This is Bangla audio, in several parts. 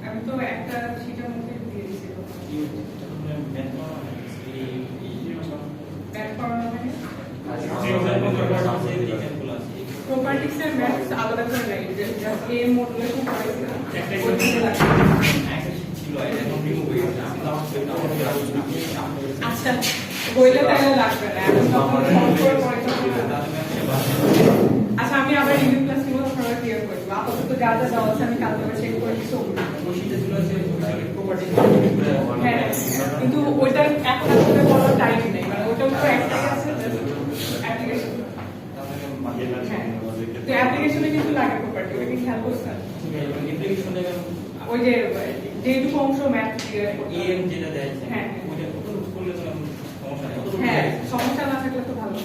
আমি তো একটা শীটের মধ্যে দিয়ে প্রপার্টিস এর ম্যাথস আলাদা করে নাই জাস্ট এ মডুলেশন করেছিলাম আচ্ছা বইলে তাহলে লাগবে না আচ্ছা আমি আবার রিভিউ ক্লাস নিব আপনারা ক্লিয়ার করে দেব আপাতত যা যা দেওয়া আছে আমি কালকে চেক করে দিচ্ছি হ্যাঁ কিন্তু ওইটা এখন আসলে বড় টাইম নেই মানে ওটা তো একটা আছে অ্যাপ্লিকেশন তো অ্যাপ্লিকেশনে কিন্তু লাগে প্রপার্টি ওটা কি খেয়াল করছেন ওই যে যেটুকু অংশ ম্যাথ এম যেটা দেয় হ্যাঁ ওটা করলে তো সমস্যা নেই হ্যাঁ সমস্যা না থাকলে তো ভালো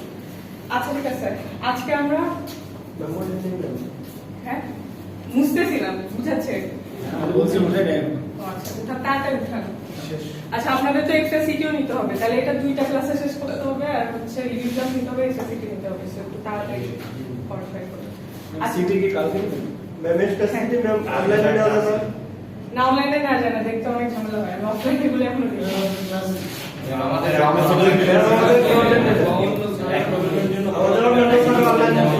আচ্ছা ঠিক আছে আজকে আমরা হ্যাঁ মুছতেছিলাম বুঝাচ্ছে আচ্ছা ওটা তাড়াতাড়ি উঠান আচ্ছা আপনাদের তো একটা সিটিও নিতে হবে তাহলে এটা দুইটা ক্লাসে শেষ করতে হবে আর হচ্ছে রিভিউ ক্লাস নিতে হবে এসে সিটি নিতে হবে একটু তাড়াতাড়ি কোয়ালিফাই করতে সিটি কি কালকে ম্যামের কাছে সিটি ম্যাম অনলাইনে দেওয়া যাবে না অনলাইনে না জানা দেখতে অনেক ঝামেলা হয় আমি অফলাইনে এগুলো এখনো দেখি আমাদের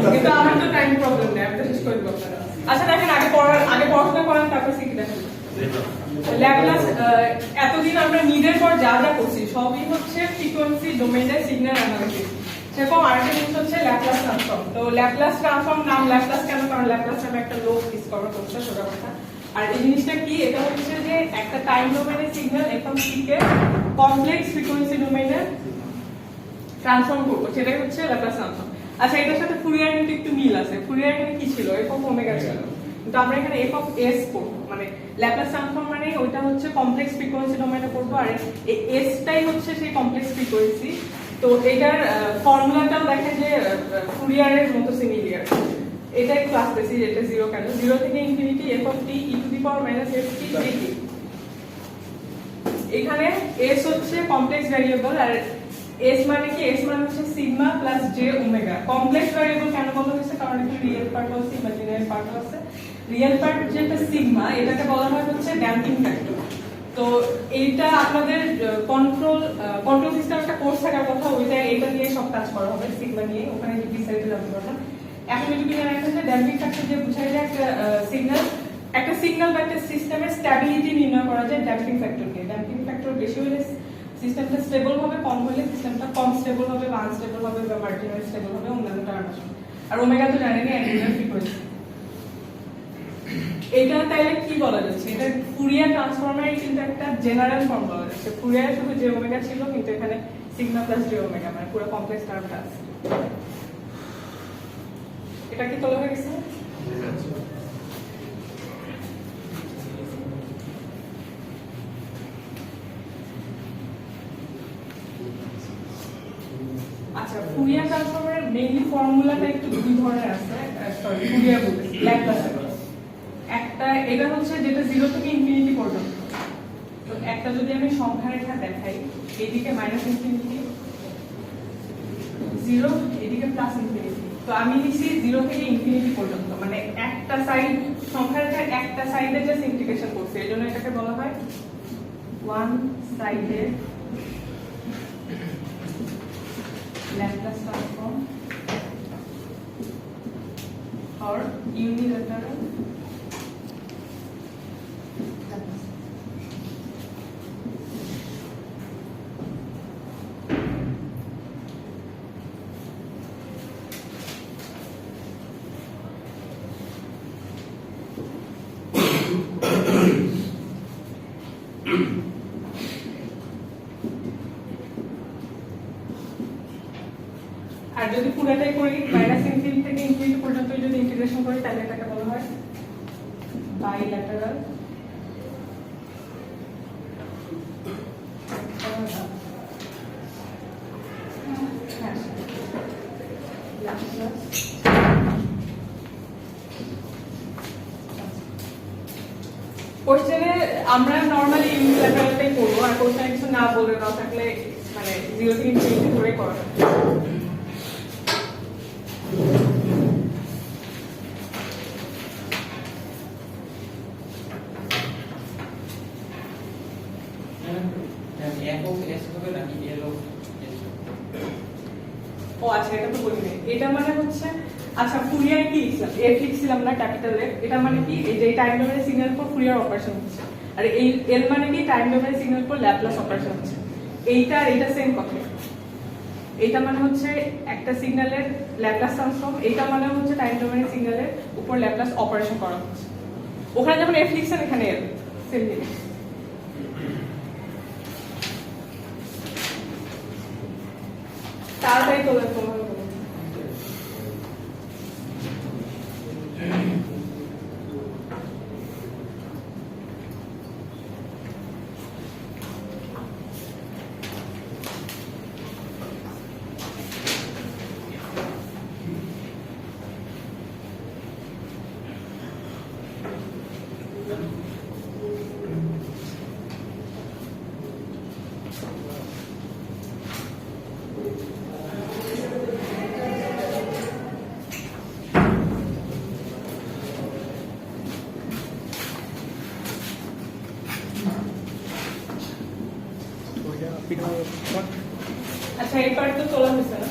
কিন্তু আমার তো টাইম প্রবলেম নেই আমি তো শেষ করে দেবো আপনারা আচ্ছা দেখেন আগে পড়াশোনা করেন তারপর সিটি দেখেন ল্যাপ্লাস এতদিন আমরা নিজের পর যা যা করছি সবই হচ্ছে ফ্রিকোয়েন্সি ডোমেইনের সিগন্যাল অ্যানালিসিস সেরকম আরেকটা জিনিস হচ্ছে ল্যাপ্লাস ট্রান্সফর্ম তো ল্যাপ্লাস ট্রান্সফর্ম নাম ল্যাপ্লাস কেন কারণ ল্যাপ্লাস নামে একটা লোক ডিসকভার করছে সোজা কথা আর এই জিনিসটা কি এটা হচ্ছে যে একটা টাইম ডোমেইনের সিগন্যাল এফএম কে কমপ্লেক্স ফ্রিকোয়েন্সি ডোমেইনে ট্রান্সফর্ম করব সেটাই হচ্ছে ল্যাপ্লাস ট্রান্সফর্ম আচ্ছা এটার সাথে ফুরিয়ার নিউটি একটু মিল আছে ফুরিয়ার নিউটি কি ছিল এফ অফ ওমেগা ছিল কিন্তু আমরা এখানে এফ অফ এস করব মানে ল্যাপ্লাস ট্রান্সফর্ম মানে ওইটা হচ্ছে কমপ্লেক্স ফ্রিকোয়েন্সি ডোমেইনে করব আর এই এসটাই হচ্ছে সেই কমপ্লেক্স ফ্রিকোয়েন্সি তো এটার ফর্মুলাটাও দেখে যে ফুরিয়ারের মতো সিমিলার এটা একটু আসতেছি এটা 0 কেন 0 থেকে infinity f of t e to the power minus ft dt এখানে s হচ্ছে কমপ্লেক্স ভ্যারিয়েবল আর s মানে কি s মানে হচ্ছে sigma plus j omega complex variable কেন বলা হয়েছে কারণ এখানে রিয়েল পার্ট আছে ইমাজিনারি পার্ট আছে রিয়েল পার্ট যেটা সিগমা এটাকে বলা হয় হচ্ছে ড্যাম্পিং ফ্যাক্টর। তো এইটা আপনাদের কন্ট্রোল সিস্টেম একটা কোর্স থাকার কথা, ওইটা এটা নিয়ে সব কাজ করা হবে, সিগমা নিয়ে, ওখানে বিস্তারিত জানতে পারবেন। এখন যদি জানা রাখেন যে ড্যাম্পিং ফ্যাক্টর যে বোঝায় যে একটা সিগন্যাল বা একটা সিস্টেমের স্ট্যাবিলিটি নির্ণয় করা যায় ড্যাম্পিং ফ্যাক্টরকে। ড্যাম্পিং ফ্যাক্টর বেশি হলে সিস্টেমটা স্টেবল হবে, কম হলে সিস্টেমটা কম স্টেবল হবে বা আনস্টেবল হবে বা মার্জিনাল স্টেবল হবে, অন্যান্য কারণ আছে। আর ওমেগা তো জানেনই অ্যাঙ্গুলার ফ্রিকোয়েন্সি। এটা তাইলে কি বলা যাচ্ছে, এটা ফুরিয়ার ট্রান্সফর্মের কিন্তু একটা জেনারেল ফর্ম বলা যাচ্ছে। ফুরিয়ার শুধু যে ওমেগা ছিল, কিন্তু এখানে সিগমা প্লাস জে ওমেগা, মানে পুরো কমপ্লেক্স টার্মটা আছে। এটা কি তোলা হয়ে গেছে? আচ্ছা, ফুরিয়ার ট্রান্সফর্মের মেইনলি ফর্মুলাটা একটু দুই ধরনের আছে, সরি ফুরিয়ার বলতে ল্যাপ্লাস। একটা এটা হচ্ছে যেটা 0 থেকে ইনফিনিটি পর্যন্ত। তো একটা যদি আমি সংখ্যা রেখা দেখাই, এইদিকে মাইনাস ইনফিনিটি 0, এদিকে প্লাস ইনফিনিটি। তো আমি লিখছি 0 থেকে ইনফিনিটি পর্যন্ত, মানে একটা সাইড সংখ্যা রেখার একটা সাইডে জাস্ট ইন্টিগ্রেশন করছে, এজন্য এটাকে বলা হয় one sided Laplace transform or unilateral Laplace. আর যদি পুরোটাই করি মাইনাস ইনফিনিটি থেকে ইনফিনিটি পর্যন্ত যদি ইন্টিগ্রেশন করি, তাহলে এটাকে বলা হয় বাইল্যাটারাল কোশ্চেনে আমরা নরমালি ইউনিল্যাটারালটাই করবো, আর কোশ্চেনে কিছু না বলে না থাকলে মানে 0 থেকে ইনফিনিটি করে করা হয়। ও আচ্ছা, এটা তো বলি নাই। এটা মানে হচ্ছে, আচ্ছা ফুরিয়ার কি লিখছিলাম, এফ লিখছিলাম না ক্যাপিটাল এফ। এটা মানে কি, এই যে টাইম ডোমেনের সিগন্যাল পর ফুরিয়ার অপারেশন হচ্ছে, আর এই এল মানে কি টাইম ডোমেনের সিগন্যাল পর ল্যাপ্লাস অপারেশন হচ্ছে। এইটা আর এটা সেম কথা। এটা মানে হচ্ছে একটা সিগন্যালের ল্যাপ্লাস ট্রান্সফর্ম, এটা মানে হচ্ছে টাইম ডোমেনের সিগন্যালের উপর ল্যাপ্লাস অপারেশন করা হচ্ছে। ওখানে যখন এফ লিখছেন, এখানে এল, সেম জিনিস। তাড়াতাড়ি তোলা তোমার আচ্ছা, এই পার্ট তো তোলা হয়েছে না?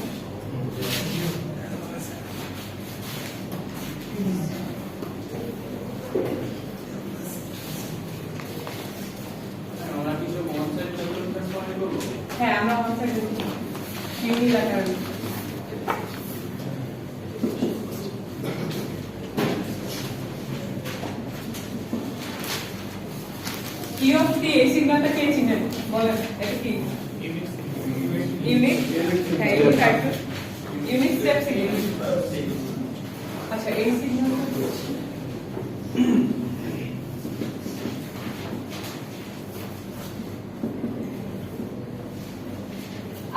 হ্যাঁ, আমরা one side unilateral. E of t এই সিগন্যালটা কে চিনেন বলেন, এটা কি? ইউনিট, হ্যাঁ unit factor, unit step signal. আচ্ছা, এই সিগন্যাল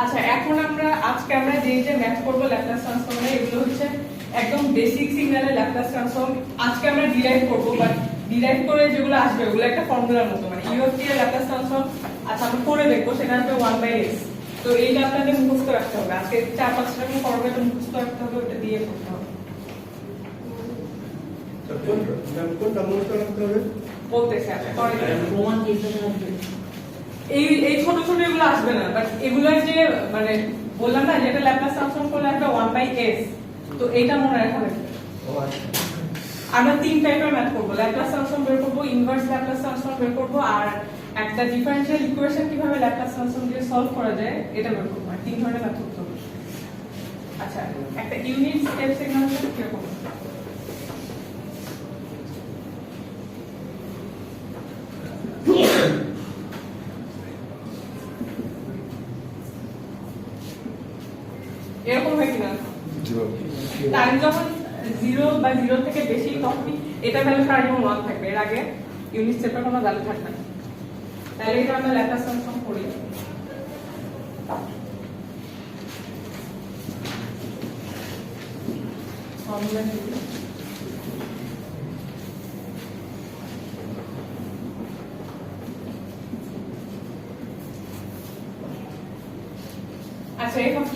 আচ্ছা, এখন আজকে আমরা যে ম্যাথ করবো ল্যাপ্লাস ট্রান্সফর্মে, এগুলো হচ্ছে একদম বেসিক সিগন্যালের ল্যাপ্লাস ট্রান্সফর্ম। আজকে আমরা ডিরাইভ করবো, বাট ডিরাইভ করে যেগুলো আসবে ওগুলো একটা ফর্মুলার মতো, মানে ই অফ টি এর ল্যাপ্লাস ট্রান্সফর্ম। আচ্ছা, আমরা করে দেখবো, সেটা হবে 1/s। তো এইটা আপনাদের মুখস্থ রাখতে হবে, আজকে 4-5টা ফর্মুলা মুখস্থ রাখতে হবে, ওটা দিয়ে করতে হবে। তো কোনটা মুখস্থ রাখতে হবে? বলতেছে আচ্ছা করে প্রমাণ কি হিসেবে আসবে? এই ছোট ছোট এগুলো আসবে না, বাট এগুলোর যে মানে বললাম না যেটা ল্যাপ্লাস ট্রান্সফর্ম করলে আসবে 1/s, তো এইটা মনে রাখা লাগবে। ও আচ্ছা। আমরা তিন টাইপের ম্যাথ করবো, ল্যাপ্লাস ট্রান্সফর্ম বের করবো, ইনভার্স ল্যাপ্লাস ট্রান্সফর্ম বের করবো, আর একটা ডিফারেনশিয়াল ইকুয়েশন কিভাবে ল্যাপ্লাস ট্রান্সফর্ম দিয়ে সলভ করা যায় এটা বের করবো। আর তিন ধরনের ম্যাথ করতে হবে। আচ্ছা, একটা ইউনিট স্টেপ সিগন্যাল কিরকম? এরকম হয় কিনা? টাইম যখন 0 বা 0 থেকে বেশি তখনই এটা ভ্যালু সারা জীবন 1 থাকবে, এর আগে ইউনিট স্টেপের কোনো ভ্যালু থাকবে না। তাহলে এটা আমরা ল্যাপ্লাস ট্রান্সফর্ম করি। ফর্মুলা কি? আচ্ছা f of t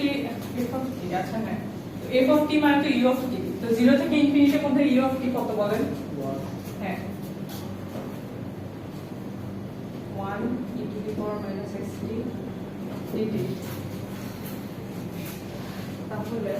আচ্ছা হ্যাঁ, f of t মানে তো u of t, তো 0 থেকে ইনফিনিটির মধ্যে u of t কত বলেন? হ্যাঁ 1 e to the power minus xt dt। তাহলে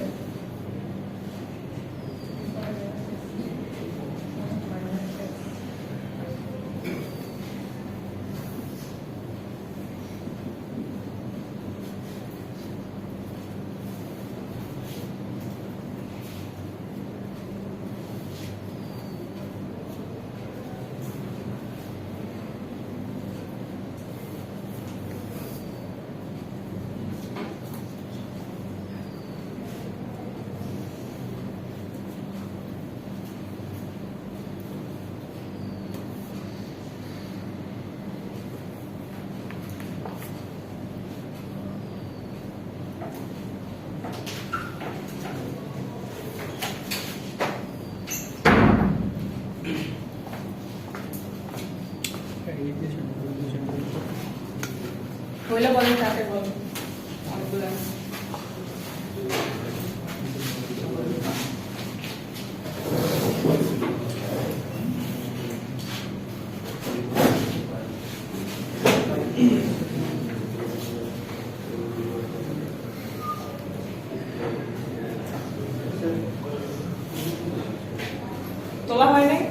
বলে বলেন কাকে বলেন অনেকগুলো তোলা হয় নাই?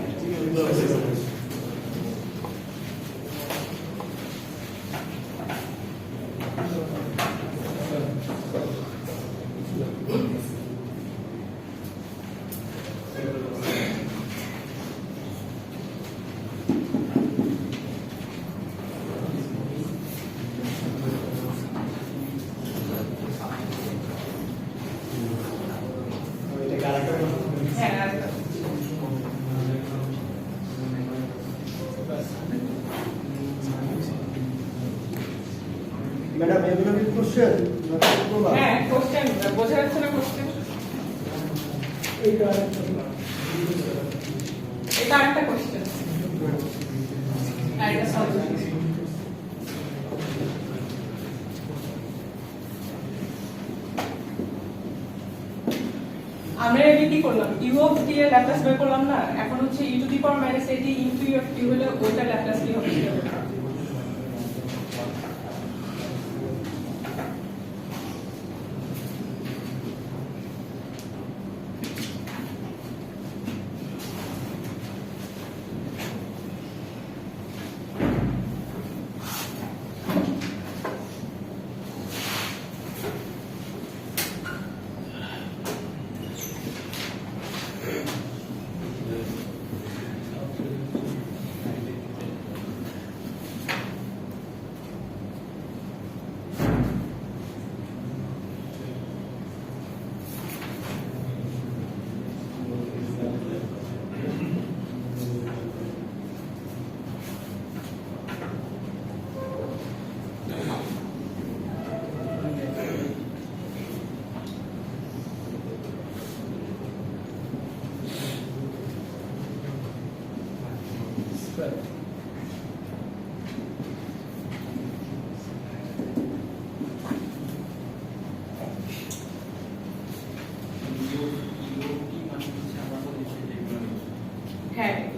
হ্যাঁ আচ্ছা। ম্যাডাম এগুলো কি কোশ্চেন? হ্যাঁ কোশ্চেন বোঝা যাচ্ছে না কোশ্চেন? এটা একটা কোশ্চেন আর এটা সলিউশন। আমরা এটি কি করলাম, u of t এর ল্যাপ্লাস বের করলাম না, এখন হচ্ছে e to the power minus at into u of t হলে ওইটা ল্যাপ্লাস কি হবে সেটা বের করব।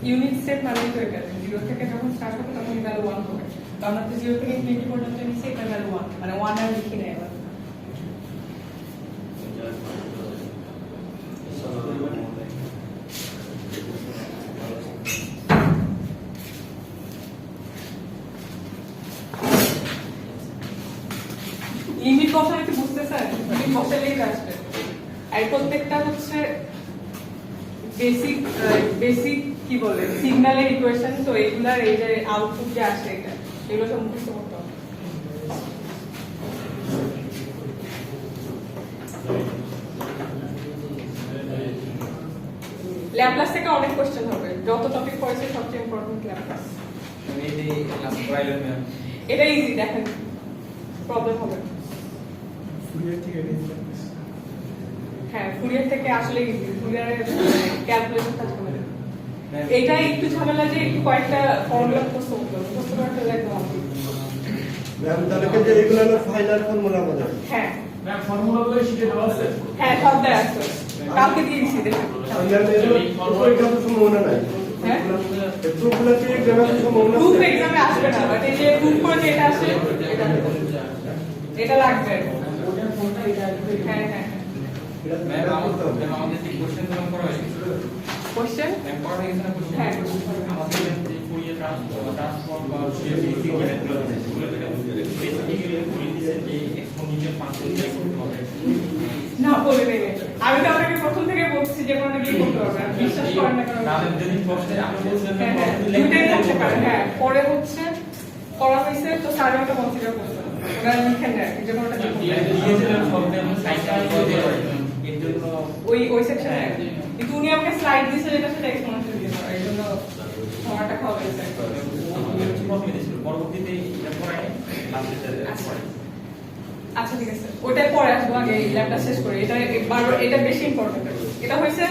ইউনিট স্টেপ মানে তো এটা 0 থেকে যখন স্টার্ট হবে তখন ভ্যালু 1 হবে তো আমরা তো 0 থেকে ইনফিনিটি পর্যন্ত নিছি এটা ভ্যালু 1 মানে 1 আর লিখি না এবার লিমিট বসানো কি বুঝতেছেন লিমিট বসালেই আসবে আর প্রত্যেকটা হচ্ছে বেসিক কি বলে সিগন্যালের ইকুয়েশন তো এগুলার এই যে আউটপুট যে আসে এটা এগুলো সব মুখস্থ করতে হবে ল্যাপ্লাস থেকে অনেক কোশ্চেন হবে যত টপিক পড়েছে সবচেয়ে ইম্পর্টেন্ট ল্যাপ্লাস এই যে লাস্ট পাইলেন ম্যাম এটা ইজি দেখেন প্রবলেম হবে হ্যাঁ ফুরিয়ার থেকে আসলে ইজি ফুরিয়ারের ক্যালকুলেশনটা ঝামেলা এটা একটু ঝামেলা যে একটু কয়েকটা ফর্মুলা মুখস্থ করতে একদম ম্যাম তাহলে যে এগুলো হলো ফাইনাল ফর্মুলা আমাদের হ্যাঁ ম্যাম ফর্মুলাগুলো শিখে দেওয়া আছে হ্যাঁ সব দেয়া আছে কালকে দিয়ে দিছি দেখেন ম্যাম এগুলো পরীক্ষার সম্ভাবনা নাই হ্যাঁ প্রুফগুলো কি এক্সামের সম্ভাবনা প্রুফ এক্সামে আসবে না বাট এই যে প্রুফ করে যে এটা আসে এটা লাগবে হ্যাঁ হ্যাঁ ম্যাম আমাদের যে কোশ্চেন করা হয়েছে কোশ্চেন ম্যাম পড়া হয়েছে না কোশ্চেন হ্যাঁ আমাদের যে ফুরিয়ার ট্রান্সফর্ম বা ফুরিয়ার ইকুইভ্যালেন্ট এগুলো থেকে বেসিক্যালি ফুরিয়ার যে এক্সপোনেনশিয়াল ফাংশন বের করতে হবে না বলে নেই আমি তো আপনাকে প্রথম থেকে বলছি যে কোনো কি করতে হবে বিশ্বাস করেন না কারণ তাহলে যদি প্রশ্নে আপনি বলছেন হ্যাঁ হ্যাঁ দুইটাই করতে পারেন হ্যাঁ পরে হচ্ছে করা হয়েছে তো স্যার ওটা কনসিডার করতে ওরা লিখেন না যে কোনোটা দিয়েছিলেন সবটা আমরা সাইডটা দিয়ে এর জন্য ওই সেকশনে কিন্তু উনি আমাকে স্লাইড দিয়েছে যেটা সেটা এক্সপ্লেনেশন দিয়ে দেওয়া এই জন্য সময়টা খাওয়া হয়েছে প্রথমে দিয়েছিল পরবর্তীতে এটা পড়ায় লাস্টে পড়ায় আচ্ছা ঠিক আছে ওটাই পরে আসবো আগে এই ল্যাবটা শেষ করে এটা বারবার এটা বেশি ইম্পর্টেন্ট এটা হয়েছে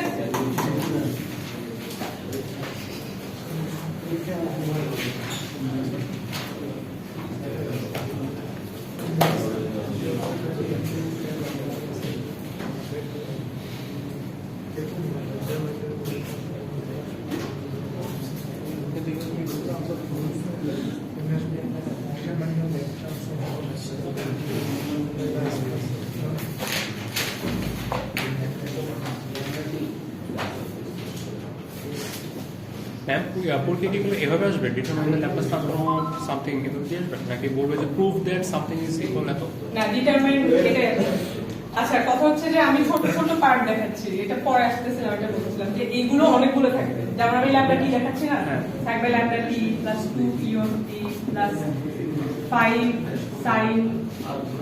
ম্যাম পরীক্ষা কি করে এভাবে আসবে determine the Laplace transform of something কিন্তু দিয়ে আসবে নাকি বলবে যে proof that something is equal এত না ডিটারমাইন এটাই আছে। আচ্ছা কথা হচ্ছে যে আমি ছোট ছোট পার্ট দেখাচ্ছি এটা পরে আসতেছিলাম এটা বলছিলাম যে এইগুলো অনেকগুলো থাকবে যেমন আমি ল্যাবটা টি দেখাচ্ছি না থাকবে ল্যাবটা টি প্লাস 2 পিওর টি প্লাস 5 সাইন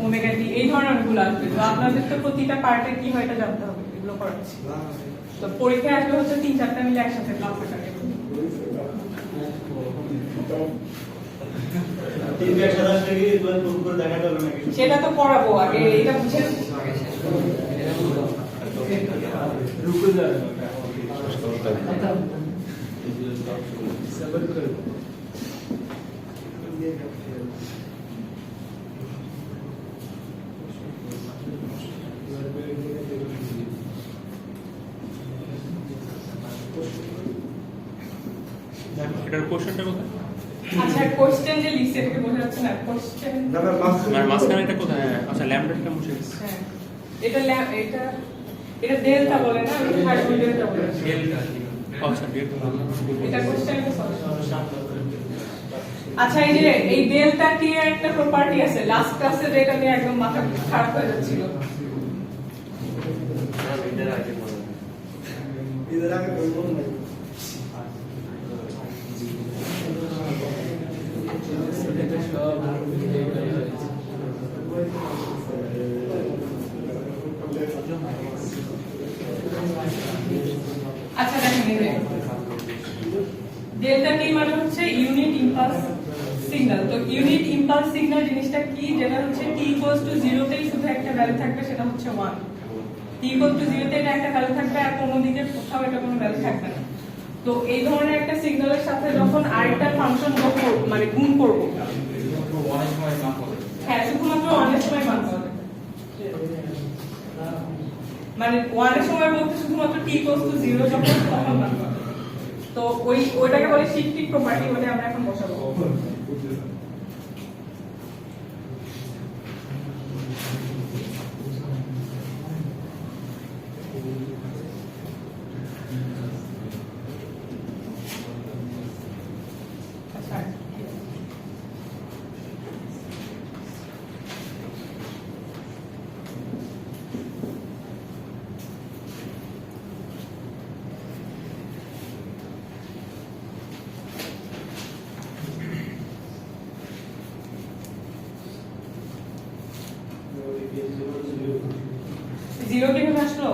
ওমেগা টি এই ধরনের অনেকগুলো আসবে তো আপনাদের তো প্রতিটা পার্টে কি হয় এটা জানতে হবে এগুলো করাচ্ছি তো পরীক্ষায় আসবে হচ্ছে 3-4টা মিলে একসাথে ক্লাসে থাকে সেটা তো পড়াবো আগে এটা বুঝে এটার কোশ্চেনটা কোথায় আচ্ছা কোশ্চেন যে লিখছে এটাকে বোঝা যাচ্ছে না কোশ্চেন না ম্যাম মানে মাঝখানে এটা কোথায় আচ্ছা ল্যামডাটা মুছে গেছে হ্যাঁ এটা এটা ডেল্টা বলে না আমি হাইড্রো ডেল্টা বলে আচ্ছা বিয়ে এটা কোশ্চেন আচ্ছা এই যে এই ডেল্টা টি এর একটা প্রপার্টি আছে লাস্ট ক্লাসে যেটা নিয়ে একদম মাথা খারাপ হয়ে যাচ্ছিল इधर आके बोल नहीं আচ্ছা দেখেন এই ডেল্টা টি মানে হচ্ছে ইউনিট ইম্পালস সিগন্যাল তো ইউনিট ইম্পালস সিগন্যাল জিনিসটা কি যেটা হচ্ছে t = 0 তেই শুধু একটা ভ্যালু থাকবে সেটা হচ্ছে 1 t = 0 তে এটা একটা ভ্যালু থাকবে আর কোনো দিকে কোথাও এটা কোনো ভ্যালু থাকবে না তো এই ধরনের একটা সিগন্যালের সাথে যখন আরেকটা ফাংশন মানে গুণ করব অনেক সময় মান হবে হ্যাঁ শুধুমাত্র 1 এর সময় মান পাওয়া যাবে মানে 1 এর সময় বলতে শুধুমাত্র t = 0 যখন তখন মান পাওয়া যাবে তো ওইটাকে বলে শিফটিং প্রপার্টি, বলে আমরা এখন বসাবো। আচ্ছা, জিরো কিভাবে আসলো?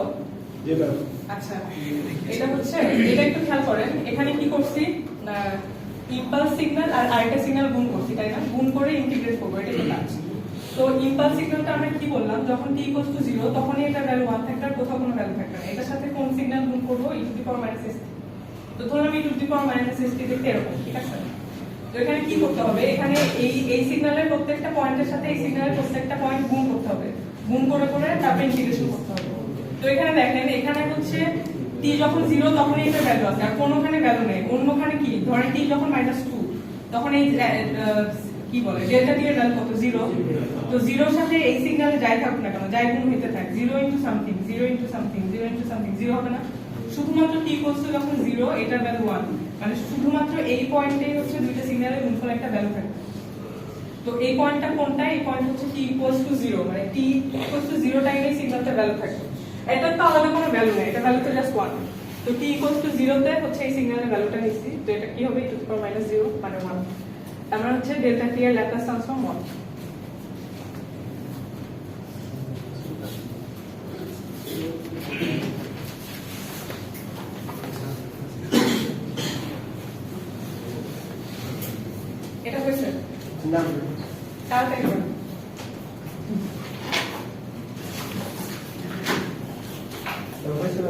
जी मैम আচ্ছা, এটা হচ্ছে, এটা একটু খেয়াল করেন, এখানে কি করছি, ইম্পালস সিগন্যাল আর আরেকটা সিগন্যাল গুণ করছি, তাই না? গুণ করে ইন্টিগ্রেট করবো, এটা কি কাজ? তো ইম্পালস সিগন্যালটা আমরা কি বললাম, যখন t = 0 তখনই এটা ভ্যালু 1 থাকবে, আর কোথাও কোনো ভ্যালু থাকবে না। এটার সাথে কোন সিগন্যাল গুণ করবো? e⁻ st। তো ধরুন e⁻ st দেখতে এরকম, ঠিক আছে? তো এখানে কি করতে হবে, এখানে এই সিগন্যালের প্রত্যেকটা পয়েন্টের সাথে এই সিগন্যালের প্রত্যেকটা পয়েন্ট গুণ করতে হবে, গুণ করে করে তারপরে ইন্টিগ্রেশন করতে হবে। তো এখানে দেখেন, এখানে হচ্ছে t যখন 0 তখনই এটা ভ্যালু আছে, আর কোনখানে ভ্যালু নেই। অন্যখানে কি, ধরেন t যখন -2 তখন এই কি বলে ডেল্টা t এর ভ্যালু কত? 0। তো 0 এর সাথে এই সিগন্যালে যাই থাকুক না কেন, যাই গুণ হইতে থাকে, 0 * সামথিং 0 * সামথিং 0 * সামথিং 0 হবে না? শুধুমাত্র t = যখন 0 এটার ভ্যালু 1, মানে শুধুমাত্র এই পয়েন্টেই হচ্ছে দুইটা সিগন্যালের গুণফল একটা ভ্যালু থাকে। তো এই পয়েন্টটা কোনটা? এই পয়েন্ট হচ্ছে t = 0, মানে t = 0 টাইমে সিগন্যালটা ভ্যালু থাকে। এটা তো আলাদা কোনো ভ্যালু নেই, এটা ভ্যালু তো জাস্ট 1। তো t = 0 তে হচ্ছে এই সিগন্যালের ভ্যালুটা নিচ্ছি, তো এটা কি হবে? e⁻ -0 মানে 1। আমরা হচ্ছে ডেল্টা t এর ল্যাপ্লাস ট্রান্সফর্ম 1। এটা হয়েছে? ना তাড়াতাড়ি করুন। प्रोफेसर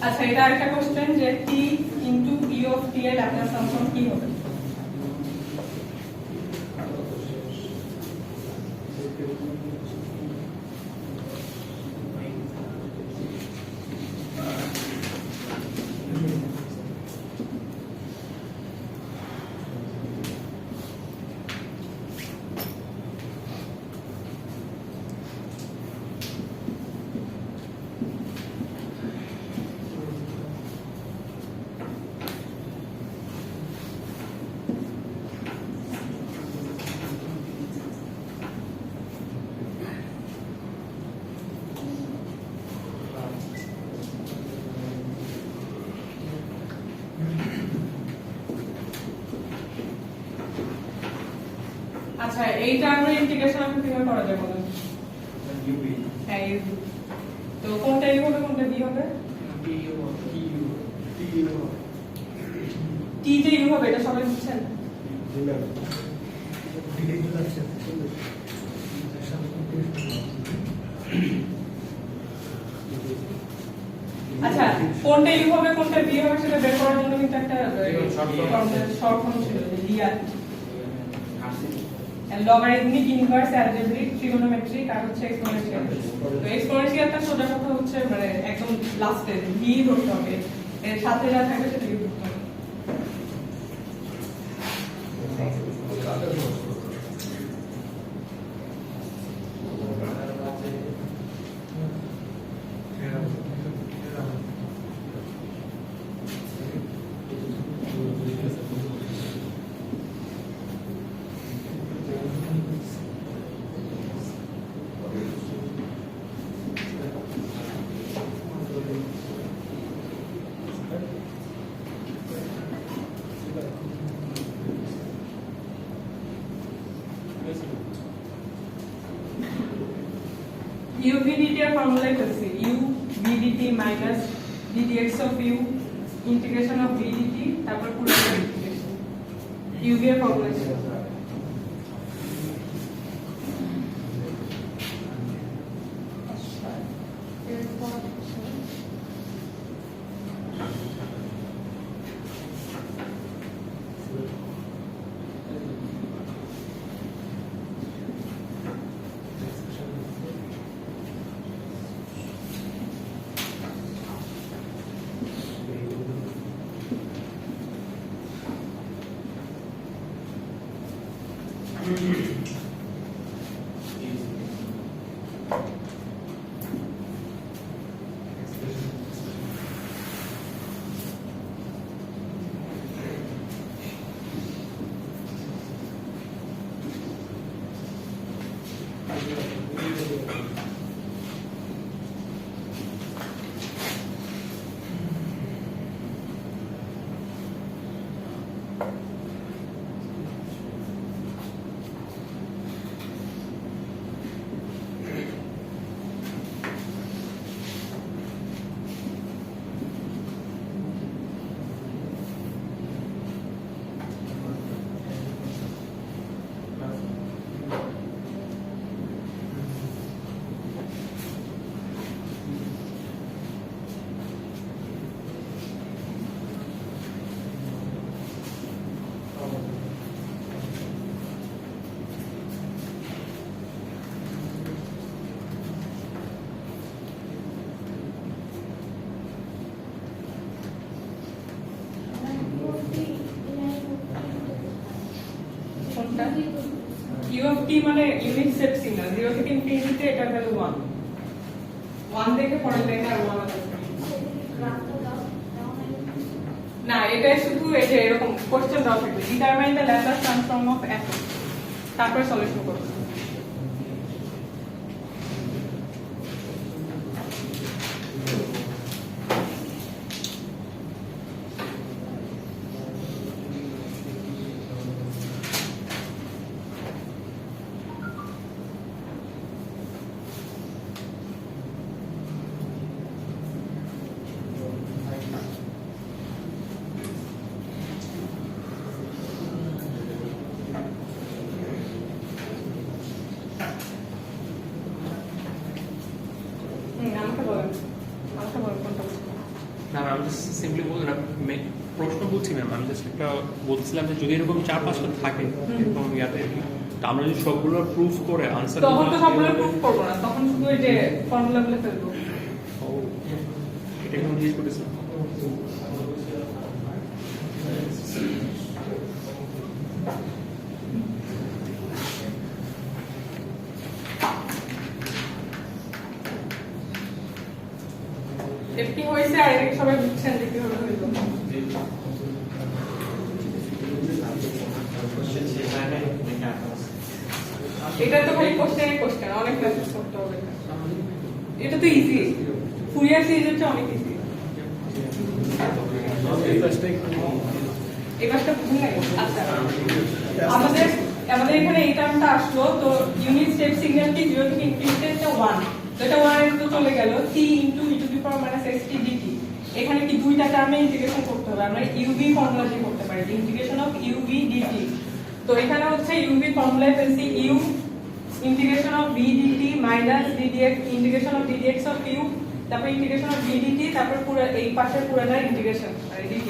আচ্ছা, এটা আরেকটা কোশ্চেন যে t * e এর ল্যাপ্লাস ট্রান্সফর্ম কি হবে? আচ্ছা, এইটা আমরা ইন্টিগ্রেশন এখন কিভাবে করা যায় বলেন? হ্যাঁ, তো কোনটা u হবে, কোনটা v হবে? t যে u হবে এটা সবাই বুঝছেন? जी मैम আচ্ছা, কোনটা u হবে কোনটা v হবে সেটা বের করার জন্য কিন্তু একটা শর্ট ফর্ম ছিল, লিয়ার লগারিদমিক, ইনভার্স, অ্যালজেব্রিক, ট্রিগোনোমেট্রিক আর হচ্ছে এক্সপোনেনশিয়াল। তো এক্সপোনেনশিয়ালটা সোজা কথা হচ্ছে মানে একদম লাস্টে v ধরতে হবে, এর সাথে যা থাকবে সেটাকে ধরতে হবে। UVDT এর ফর্মুলাই করছি, u vdt minus ddx of u integration of vdt, তারপর পুরো ইন্টিগ্রেশন। ইউভি এর ফর্মুলা ছিল ইউ অফ টি মানে ইউনিট স্টেপ সিগন্যাল 0 থেকে ইনফিনিটিতে এটার ভ্যালু 1 1 থেকে পরের লাইনে আর 1 আছে না এটা শুধু এই যে এরকম কোশ্চেন দাও থাকবে determine the Laplace transform of F তারপরে সলিউশন করব না আমি সিম্পলি প্রশ্ন বলছি ম্যাম আমি জাস্ট একটা বলছিলাম যে যদি এরকম 4-5টা থাকে এরকম ইয়াতে তা আমরা যদি সবগুলো প্রুফ করে আনসার তখন তো সবগুলো প্রুফ করব না তখন শুধু এই যে ফর্মুলাগুলো ফেলবো ও এটা কেন জিজ্ঞেস করেছিলাম এফটি হয়েছে আর এটা সবাই বুঝছেন যে কিভাবে হইলো এটা তো খালি কোশ্চেন অনেক ক্লাসেস করতে হবে এটা তো ইজি ফুরিয়ার সিরিজ হচ্ছে অনেক ইজি এই কাজটা বুঝুন না আচ্ছা আমাদের এখানে এই টার্মটা আসলো তো ইউনিট স্টেপ সিগন্যাল কি 0 থেকে ইনফিনিটি এটা 1 তো এটা 1 এর তো চলে গেল t * st dt এখানে কি দুইটা টার্মে ইন্টিগ্রেশন করতে হবে আমরা ইউভি ফর্মুলা দিয়ে করতে পারি ইন্টিগ্রেশন অফ ইউভি dt তো এখানে হচ্ছে ইউভি ফর্মুলায় ফেলছি u integration of v dt minus ddx integration of ddx of u তারপর ইন্টিগ্রেশন অফ v dt তারপর পুরো এই পাশের পুরোটার ইন্টিগ্রেশন মানে dt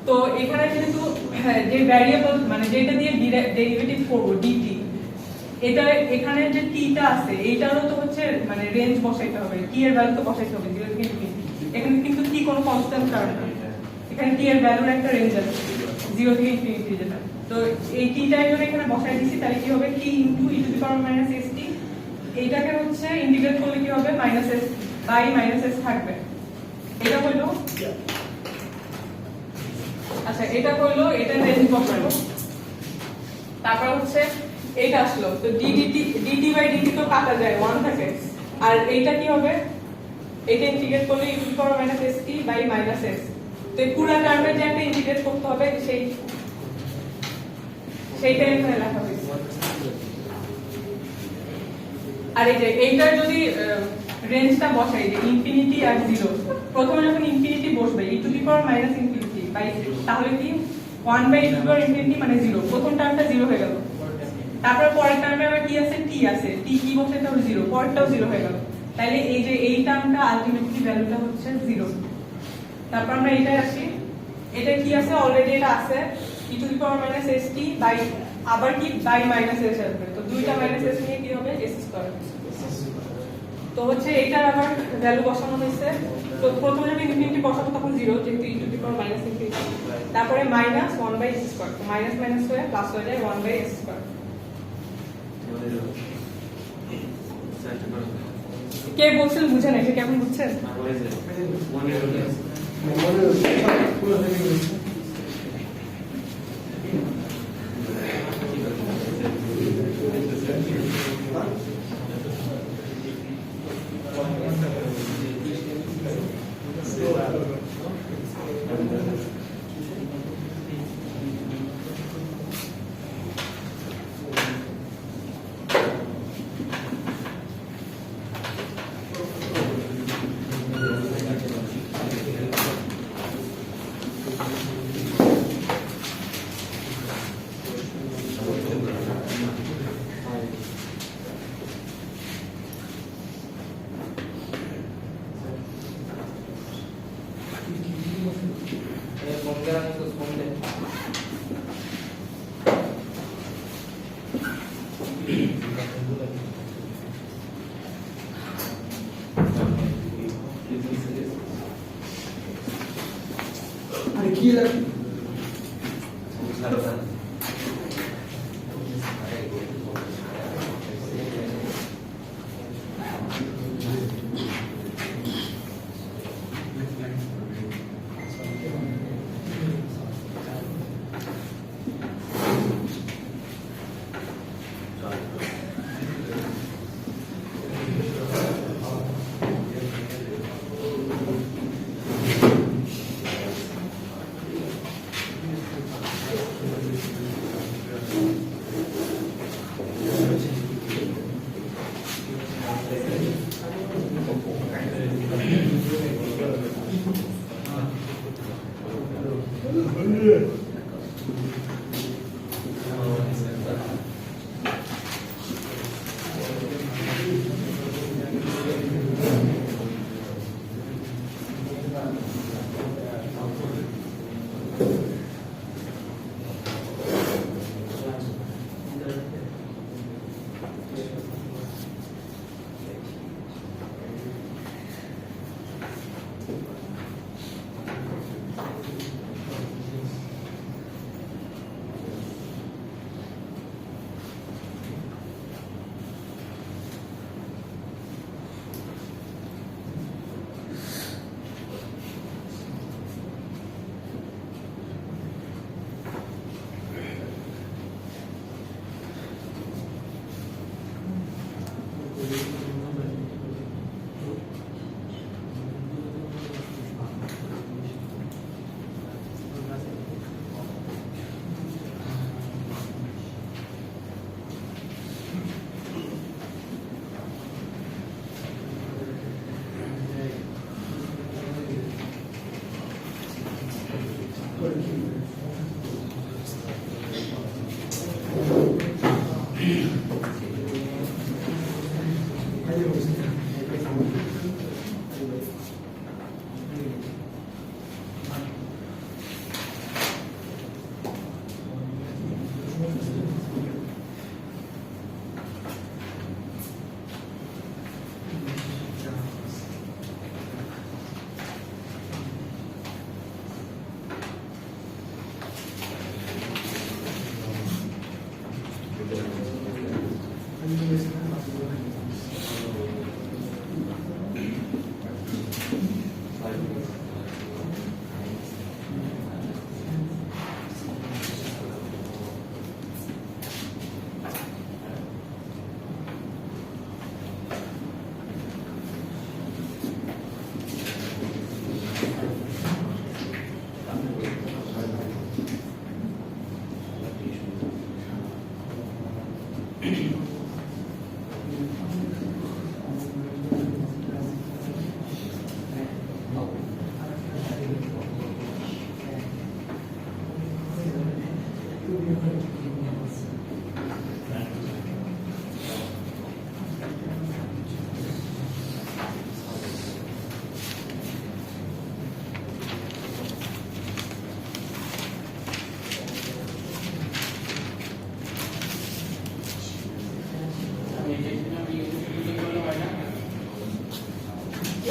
তো এখানে যেহেতু যে ভ্যারিয়েবল মানে যেটা দিয়ে ডেরিভেটিভ করব dt এটা এখানে যে t টা আছে এইটারও তো হচ্ছে মানে রেঞ্জ বসাইতে হবে t এর ভ্যালু তো বসাইতে হবে 0 থেকে ইনফিনিটি এখানে কিন্তু t কোনো কনস্ট্যান্ট টার্ম না এখানে t এর ভ্যালুর একটা রেঞ্জ আছে 0 থেকে ইনফিনিটি যেটা তো এই t টা যদি এখানে বসাই দিছি তাহলে কি হবে t * e st এইটাকে হচ্ছে ইন্টিগ্রেট করলে কি হবে -s বাই -s থাকবে এটা হলো আচ্ছা এটা হলো এটা রেঞ্জ বসাবো তারপর হচ্ছে এইটা আসলো তো dt বাই dt তো কাটা যায় 1 থাকে আর এইটা কি হবে এটা ইন্টিগ্রেট করলে e * st বাই -s তো এই পুরো টার্মের যে একটা ইন্টিগ্রেট করতে হবে সেইটা এখানে লেখা হয়েছে আর এই যে এইটার যদি রেঞ্জটা বসাই যে ইনফিনিটি আর 0 প্রথমে যখন ইনফিনিটি বসবে e ∞ বাই তাহলে কি 1 by e to the power infinity মানে 0, প্রথম টার্মটা 0 হয়ে গেল। তারপরে পরের টার্মে আবার কি আছে, t আছে, t কি বসে তাও 0, পরেরটাও 0 হয়ে গেল। তাহলে এই যে এই টার্মটা আলটিমেটলি ভ্যালুটা হচ্ছে 0। তারপর আমরা এটাই আসি, এটা কি আছে, অলরেডি এটা আছে e to the power minus st by, আবার কি বাই মাইনাস s আসবে, তো দুইটা মাইনাস s নিয়ে কি হবে s স্কয়ার। তো হচ্ছে এটার আবার ভ্যালু বসানো হয়েছে, তো প্রথমে যখন ইনফিনিটি বসাবো তখন 0, যেহেতু e to the power minus infinity, তারপরে মাইনাস 1 বাই s স্কয়ার, তো মাইনাস মাইনাস হয়ে প্লাস হয়ে যায় 1 বাই s স্কয়ার। কে বলছেন বুঝেন, এটা কেমন বুঝছেন? আরে কি লাগে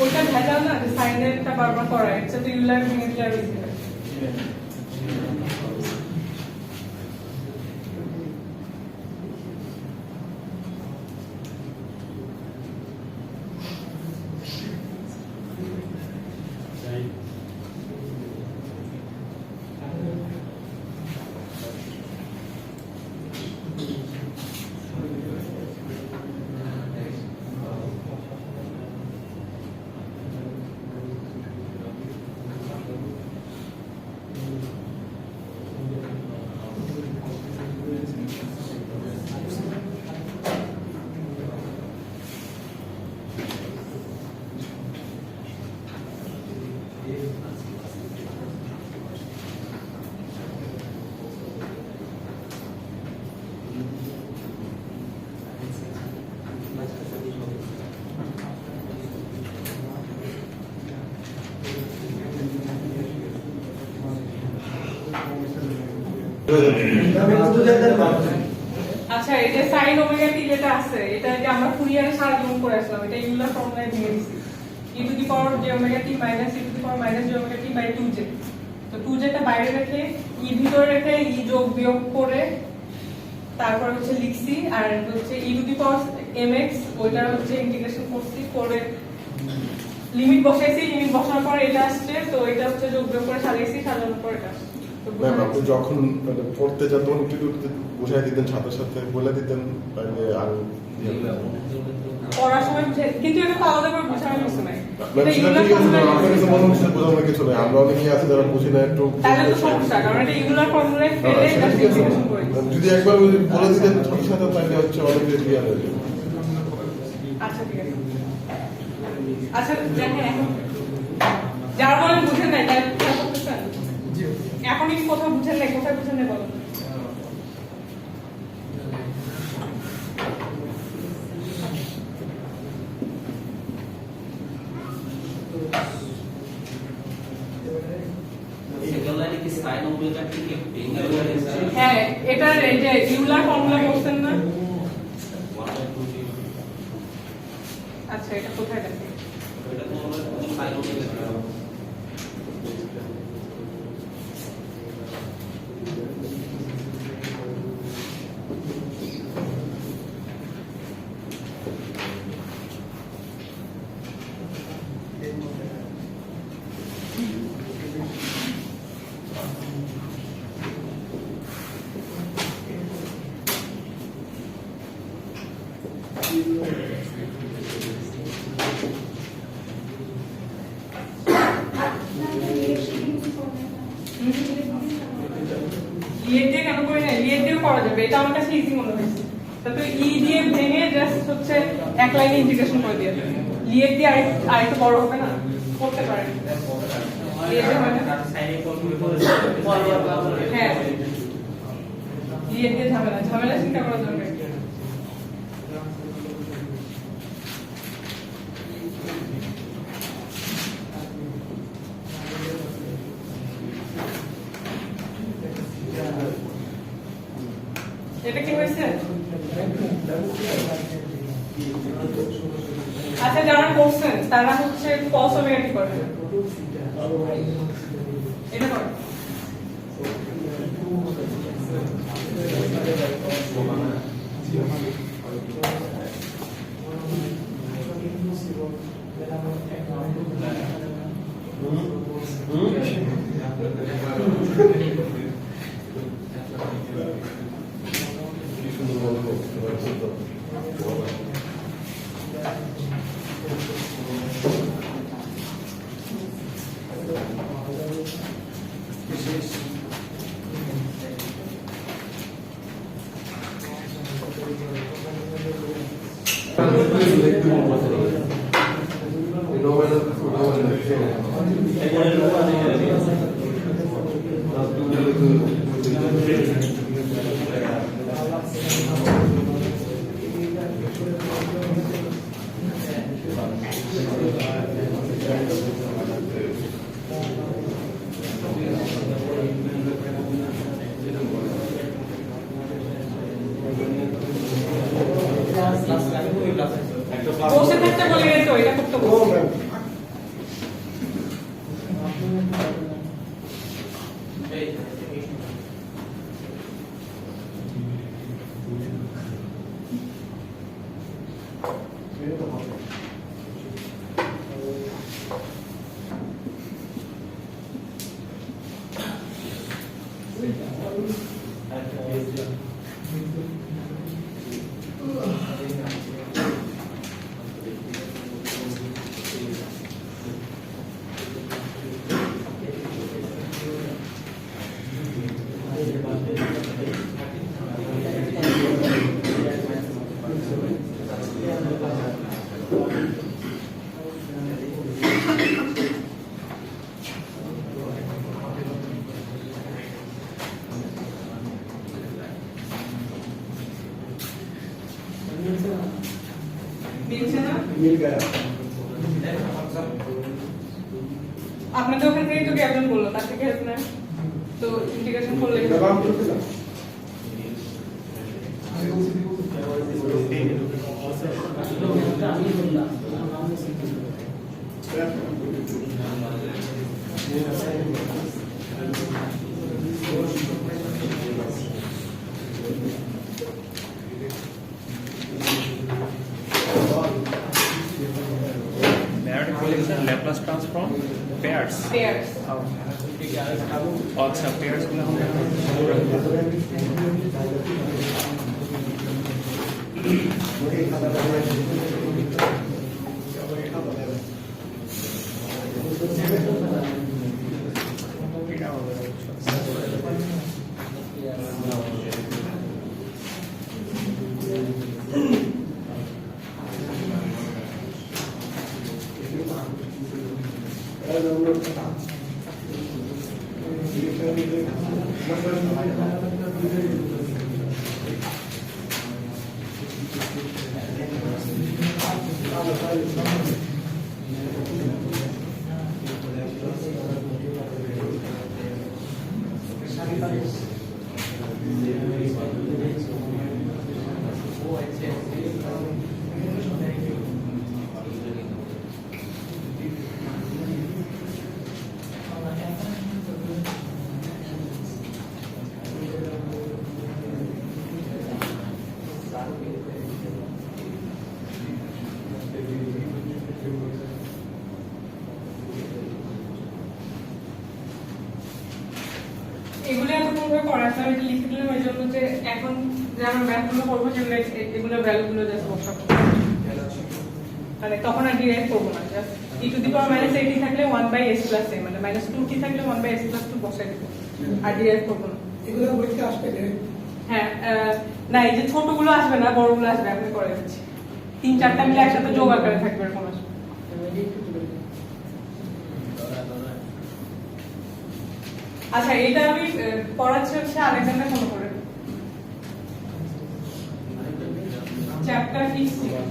ওইটা ভেজাল না যে সাইনেরটা বারবার করা এটা তো ইউলার ভেঙে দিলে আর বেশি হয়। আচ্ছা এই যে সাইন ওমেগা টি যেটা আছে এটা যে আমরা ফুরিয়ারে সারা জীবন করে আসলাম এটা ইউলার ফর্মুলায় ভেঙে দিছি e to the power j omega T minus e to the power minus j omega T by 2j তো 2j টা বাইরে রেখে e ভিতরে রেখে e যোগ বিয়োগ করে তারপর হচ্ছে লিখছি আর হচ্ছে e to the power mx ওইটা হচ্ছে ইন্টিগ্রেশন করছি করে লিমিট বসাইছি লিমিট বসানোর পর এটা আসছে তো এটা হচ্ছে যোগ বিয়োগ করে সাজাইছি সাজানোর পর এটা আসছে ম্যাম আপনি যখন পড়তে যেতেন একটু বুঝাই দিতেন সাথে সাথে বলে দিতেন তাহলে আর পড়ার সময় বুঝে কিন্তু এটা তো আলাদা করে বোঝানোর কিছু নাই ম্যাম সেটা ঠিক আছে ম্যাম আপনার কাছে মনে হচ্ছে বোঝানোর কিছু নেই আমরা অনেকেই আছে যারা বুঝি না একটু তাহলে তো সমস্যা কারণ এটা ইউলার ফর্মুলায় ফেলে এটা ইন্টিগ্রেশন করে দিচ্ছি। যদি একবার বলে দিতেন সাথে সাথে তাহলে হচ্ছে অনেক ক্লিয়ার হয়ে যাবে আচ্ছা ঠিক আছে আচ্ছা দেখেন এখন যারা বলেন বুঝেন নাই তাই খেয়াল করতেছেন এখনই কি কোথাও বুঝেন নাই কোথায় বুঝেন নাই বলেন হ্যাঁ এটার এই যে ইউলার ফর্মুলা বলছেন না আচ্ছা এটা কোথায় দেখেন লিয়েট দিয়ে কেন করি না লিয়েট দিয়েও করা যাবে এটা আমার কাছে ইজি মনে হয়েছে তারপরে ই দিয়ে ভেঙে জাস্ট হচ্ছে এক লাইনে ইন্টিগ্রেশন করে দিয়ে লিয়েট দিয়ে আরেকটু বড় হবে না করতে পারেন হ্যাঁ লিয়েট দিয়ে ঝামেলা চিন্তা করার দরকার এটা কি হয়েছে আচ্ছা যারা করছেন তারা হচ্ছে কস ওমেগা টি করবে এটা করে বসে থাকতে বলে গেছে ওইটা করতে ও বলছে। ম্যাম মিলছে না? मिल गया আপনাদের ওখান থেকে তো একজন বললো তার থেকে হেল্প নেন তো ইন্টিগ্রেশন করলে दबाव तो था Narrative collection, Laplace transform, pairs. Pairs আচ্ছা pairs গুলো আমরা এগুলো এত কোনভাবে করা আছে আমি লিখে দিলাম এই জন্য যে এখন যে আমরা ম্যাথগুলো করবো সেগুলো এগুলো ভ্যালুগুলো জাস্ট বসাবো মানে তখন আর ডিরাইভ করবো না just E two the power minus 80 থাকলে 1/s প্লাস a মানে মাইনাস 2t থাকলে 1/s প্লাস 2 বসাই দেবো আর ডিরাইভ করবো না এগুলো বইতে আসবে হ্যাঁ না এই যে ছোটগুলো আসবে না বড়গুলো আসবে আমি করে দিচ্ছি 3-4টা মিলে একসাথে যোগ আকারে থাকবে এরকম আসবে আচ্ছা এটা আমি পড়াচ্ছি হচ্ছে আলেকজান্ডার ফলো করে চ্যাপ্টার 16 ও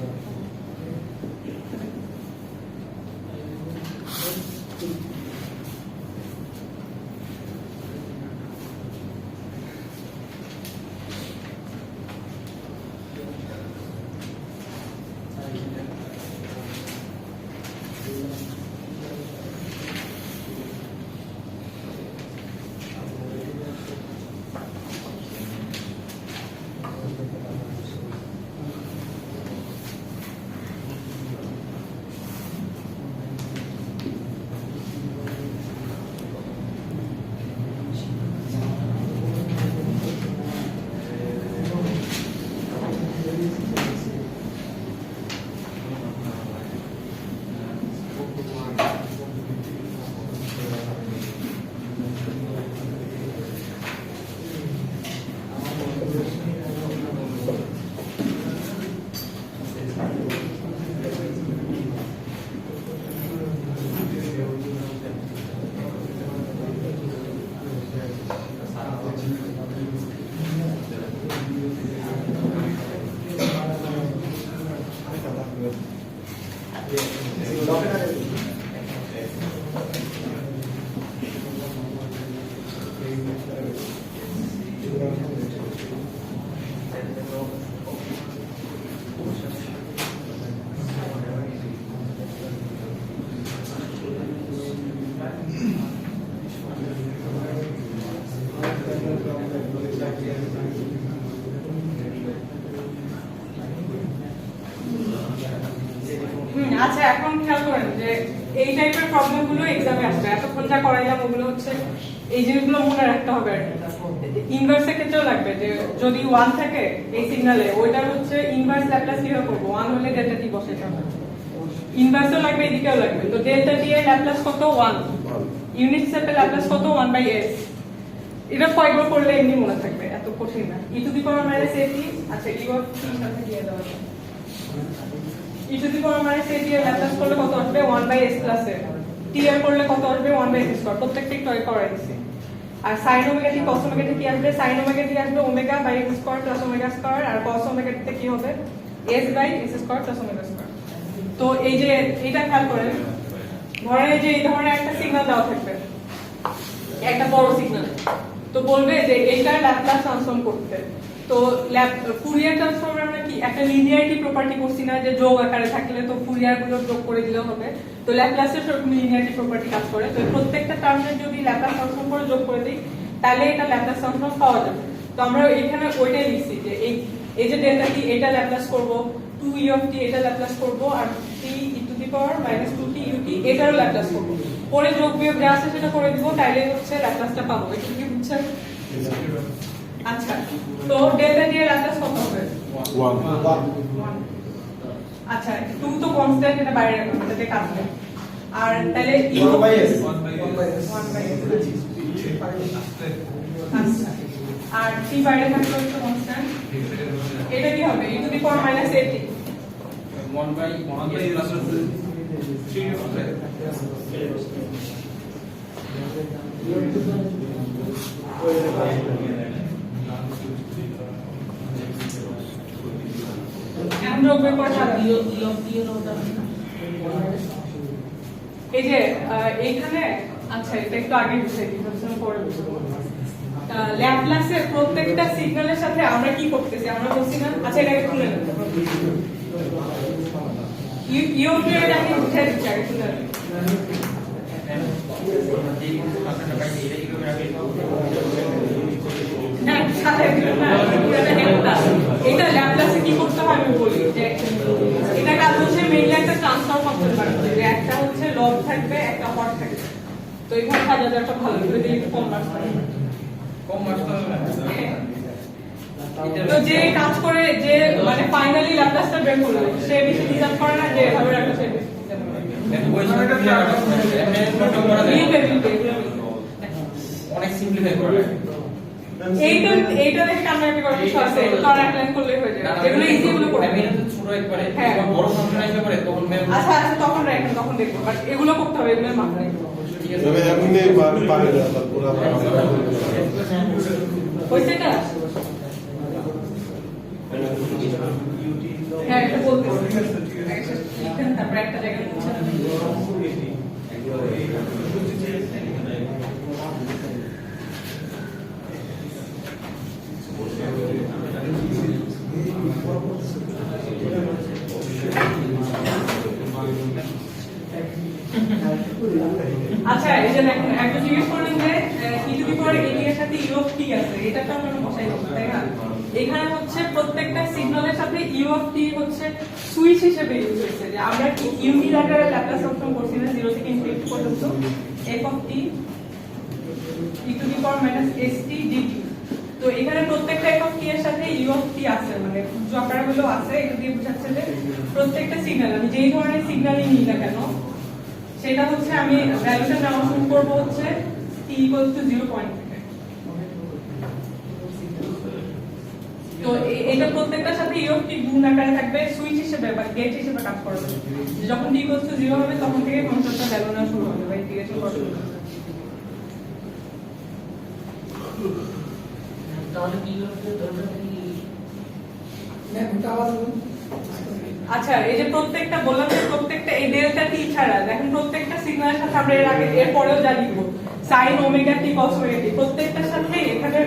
আচ্ছা এখন খেয়াল করেন যে এই টাইপের প্রবলেম গুলো এক্সামে আসবে। এতক্ষণ যা করাইলাম ওগুলো হচ্ছে এই জিনিসগুলো মনে রাখতে হবে। ইনভার্সের ক্ষেত্রেও লাগবে যে যদি 1 থাকে এই সিগন্যালে, ওইটা হচ্ছে ইনভার্স ল্যাপ্লাস কিভাবে করবো, 1 হলে ডেল্টা টি বসাইতে হবে। ইনভার্সও লাগবে, এদিকেও লাগবে। তো ডেল্টা টি এর ল্যাপ্লাস কত? 1। ইউনিট স্টেপের ল্যাপ্লাস কত? 1/s। এটা কয়েকবার করলে এমনি মনে থাকবে, এত কঠিন না। e to the power minus at, আচ্ছা e অফ t সাথে দিয়ে দেওয়া যায়। e to the power minus at এর ল্যাপ্লাস করলে কত আসবে? 1/s plus a। t এর করলে কত আসবে? 1/s²। প্রত্যেকটা একটু করাই দিছি। আর sin omega t cos omega t কি আসবে? sin ওমেগা t আসবে omega by x square plus omega square, আর cos ওমেগা t তে কি হবে? s by s square plus omega square. তো এই যে এটা খেয়াল করেন, ধরেন এই যে এই ধরনের একটা সিগন্যাল দেওয়া থাকবে, একটা বড় সিগন্যাল। তো বলবে যে এইটার ল্যাপ্লাস ট্রান্সফর্ম করতে। তো ফুরিয়ার ট্রান্সফর্মের আমরা কি একটা লিনিয়ারিটি প্রপার্টি করছি না, যে যোগ আকারে থাকলে তো ফুরিয়ার গুলো যোগ করে দিলে হবে। তো ল্যাপ্লাসের সেরকম লিনিয়ারিটি প্রপার্টি কাজ করে। তো প্রত্যেকটা টার্মের যদি ল্যাপ্লাস ট্রান্সফর্ম করে যোগ করে দিই তাহলে এটা ল্যাপ্লাস ট্রান্সফর্ম পাওয়া যাবে। তো আমরা এখানে ওইটাই লিখছি যে এই যে ডেল্টা টি এটা ল্যাপ্লাস করব, 2e অফ t এটা ল্যাপ্লাস করব, আর 3e two the power minus 2t ut এটারও ল্যাপ্লাস করব। পরে যোগ বিয়োগ যা আছে সেটা করে দিব, তাইলে হচ্ছে ল্যাপ্লাসটা পাবো। এটা কি বুঝছেন? আচ্ছা, তো ডেল্টা টি এর ল্যাপ্লাস কত হবে? 1 আচ্ছা, 2 তো কনস্ট্যান্ট, এটা বাইরে রাখো, এটাতে কাজ নেই। আর তাহলে e 1/s 1/s আচ্ছা, আর t বাইরে থাকলে হচ্ছে কনস্ট্যান্ট। এটা কি হবে? e to the power minus at 1/s plus 3 হবে। এখন যোগ বিয়োগ করে এই যে এইখানে, আচ্ছা এটা একটু আগে বুঝাই দিই, পরে বুঝবো। ল্যাপ্লাসের প্রত্যেকটা সিগন্যালের সাথে আমরা কি করতেছি, আমরা বলছি না, আচ্ছা এটাকে খুলে নেব। ইউ এটা আমি বুঝাই দিচ্ছি, আগে খুলে নেব। না সাথে এটা ল্যাপ্লাসে কি করতে হয় আমি বলি যে এটা কাজ হচ্ছে মেইনলি একটা ট্রান্সফার ফাংশন বানাতে, যে একটা হচ্ছে লব থাকবে, একটা হর থাকবে। তো এইভাবে সাজাতে একটা ভালো করে দিয়ে একটু কম মার্কস পাবে। তো যে কাজ করে, যে মানে ফাইনালি ল্যাপ্লাসটা বের করলো, সে বেশি ডিজাইন করে না, যে এভাবে রাখলো সে বেশি অনেক সিম্পলিফাই করা যায়। এইটা দেখে কান্নাকাটি করার কিছু আছে, এটা তো আর এক লাইন করলেই হয়ে যাবে। এগুলো ইজি, এগুলো করে আমি এটা ছোট একবারে হ্যাঁ। বড় ফাংশন আসলে পরে তখন আচ্ছা আচ্ছা তখন রাখেন, তখন দেখবো, বাট এগুলো করতে হবে, এগুলো মাথা রাখবো। তবে এমনি পারে না, তারপর হয়েছে এটা? হ্যাঁ এটা বলতেছি, তারপরে একটা জায়গায় মুছে দেবেন। আচ্ছা এই যে দেখেন, একটা জিজ্ঞেস করলেন যে e to the power at এর সাথে e অফ t আছে, এটা তো আমরা বসাই দেব, তাই না? এখানে হচ্ছে প্রত্যেকটা সিগন্যালের সাথে e অফ t হচ্ছে সুইচ হিসেবে ইউজ হয়েছে, যে আমরা কি ইউনিল্যাটারাল ল্যাপ্লাস ট্রান্সফর্ম করছি না 0 থেকে ইনফিনিটি পর্যন্ত, f of t e to the power minus st dt। তো এখানে প্রত্যেকটা f অফ t এর সাথে e অফ t আছে, মানে জকার গুলো আছে। এটা দিয়ে বোঝাচ্ছে যে প্রত্যেকটা সিগন্যাল, আমি যেই ধরনের সিগন্যালই নিই না কেন, সেটা হচ্ছে আমি ভ্যালুটা নেওয়া শুরু করবো হচ্ছে t equals to 0 পয়েন্ট থেকে। তো এটা প্রত্যেকটার সাথে e of t গুণ আকারে থাকবে, সুইচ হিসেবে বা গেট হিসেবে কাজ করবে। যখন t equals to 0 হবে তখন থেকে ফাংশনটা ভ্যালু নেওয়া শুরু হবে বা ইন্টিগ্রেশন করা শুরু হবে। তাহলে কি করতে দরকার কি আচ্ছা এই যে প্রত্যেকটা বললাম যে প্রত্যেকটা এই ডেল্টা টি ছাড়া দেখেন প্রত্যেকটা সিগন্যালের সাথে আমরা এর আগে এর পরেও যা লিখবো sin omega t cos omega t প্রত্যেকটার সাথে এখানে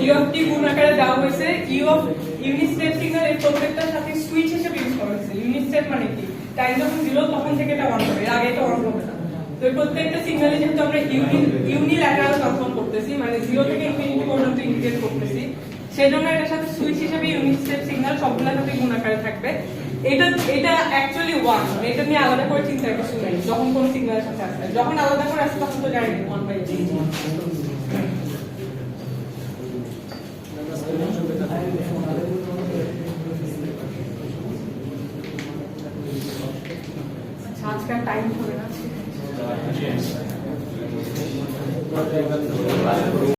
e of t গুণ আকারে দেওয়া হয়েছে। e of unit step signal এর প্রত্যেকটার সাথে সুইচ হিসেবে ইউজ করা হয়েছে। ইউনিট স্টেপ মানে কি, টাইম যখন 0 তখন থেকে এটা অন হবে, এর আগে এটা অন হবে না। তো তো এই প্রত্যেকটা সিগন্যালে যেহেতু আমরা ইউনিল্যাটারাল ট্রান্সফর্ম করতেছি, মানে 0 থেকে ইনফিনিটি পর্যন্ত ইন্টিগ্রেট করতেছি, সেজন্য এটার সাথে সুইচ হিসেবে ইউনিট স্টেপ সিগন্যাল সবগুলোর সাথে গুণ আকারে থাকবে। এটা অ্যাকচুয়ালি 1, এটা নিয়ে আলাদা করে চিন্তার কিছু নেই। যখন কোন সিগন্যালের সাথে আসে, যখন আলাদা করে আসে তখন তো জানি 1/8